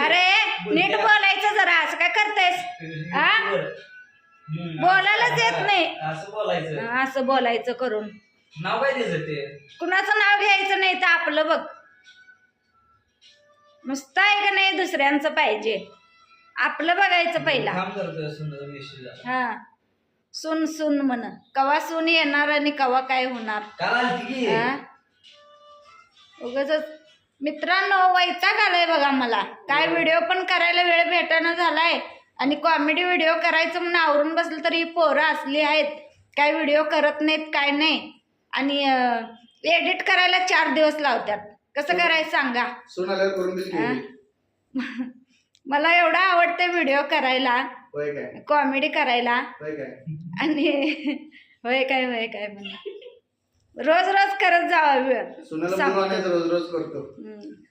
अरे नीट बोलायचं जरा, असं काय करतेस? हा, बोलायलाच येत नाही. असं बोलायचं, असं बोलायचं करून नाव काय द्यायचं ते? कुणाचं नाव घ्यायचं नाही तर आपलं बघ. नुसतं आहे का नाही दुसऱ्यांचं पाहिजे, आपलं बघायचं पहिला. काम करतोय सुंदर मेसेज. हा, सून सून म्हण, कवा सून येणार आणि कवा काय होणार. काल आलती की. उगाचच मित्रांनो वैताग आलाय बघा मला. काय व्हिडिओ पण करायला वेळ भेटना झालाय आणि कॉमेडी व्हिडिओ करायचं म्हणून आवरून बसलं तरी पोरं असली आहेत, काय व्हिडिओ करत नाहीत काय नाही. आणि एडिट करायला 4 दिवस लावतात. कसं करायचं सांगा. मला एवढा आवडतं व्हिडिओ करायला, कॉमेडी करायला. आणि होय काय म्हणा, रोज रोज करत जावा. रोज रोज करतो.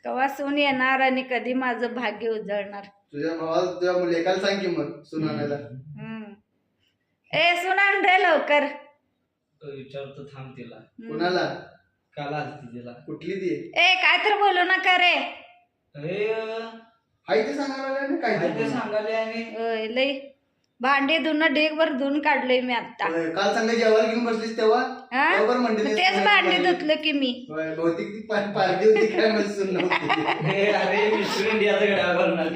कवा सून येणार आणि कधी माझं भाग्य उजळणार. तुझ्या भावाला तुझ्या लेकाला सांग की मग सून आणायला. ए सून आण रे लवकर. विचारतो थांब तिला. कुणाला? काल आलती तिला. कुठली ती? ए काय तर बोलू नका रे. हाय ते सांगायला काय ते सांगायला. होय लई भांडी धुणं ढेगभर धुवून काढलंय मी आता. काल चांगलं जेवायला घेऊन बसलीस तेव्हा तेच भांडी धुतलं की मी. बहुतेक ती पार्टी होती काय मसून नव्हती. अरे मिस्टर इंडियाचा घड्याळ बनणार.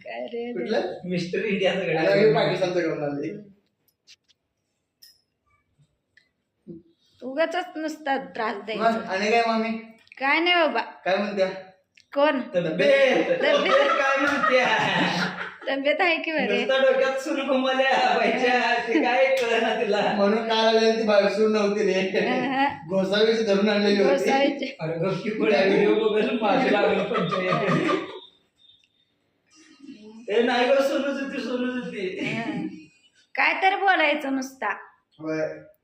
काय रे कुठलं? मिस्टर इंडियाचा घड्याळ पाकिस्तानचं घेऊन आले. उगाच नुसता त्रास द्यायचा. आणि काय मामी? काय नाही बाबा. काय म्हणत्या? कोण? तब्येत काय म्हणत्या? तब्येत आहे की बरे. डोक्यात सुन घुमल्या पाहिजे, ते काय कळना तिला. म्हणून काल आलेली ती बाळसून नव्हती रे, घोसावीची धरून आणलेली होती. अरे गप्पी पुढे व्हिडिओ बघून माझी लागलं पंचायत. ते नाही ग, सोनच होती. काय तर बोलायचं नुसता.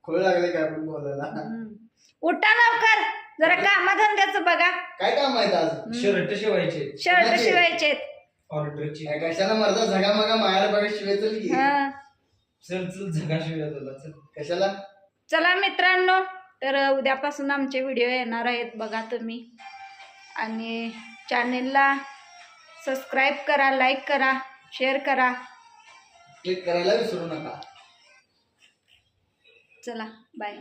खोळ लागले काय आपण बोलायला. उठा लवकर, जरा कामधंद्याचं बघा. काय काम आहे आज? शर्ट शिवायचे. शर्ट शिवायचे ऑर्डरची. कशाला मर्दा झगा मगा मायाला बघा शिवायचं की. चल झगा शिवाय तुला. चल कशाला. चला मित्रांनो, तर उद्यापासून आमचे व्हिडिओ येणार आहेत बघा तुम्ही. आणि चॅनेलला सबस्क्राईब करा, लाईक करा, शेअर करा, क्लिक करायला विसरू नका. चला बाय.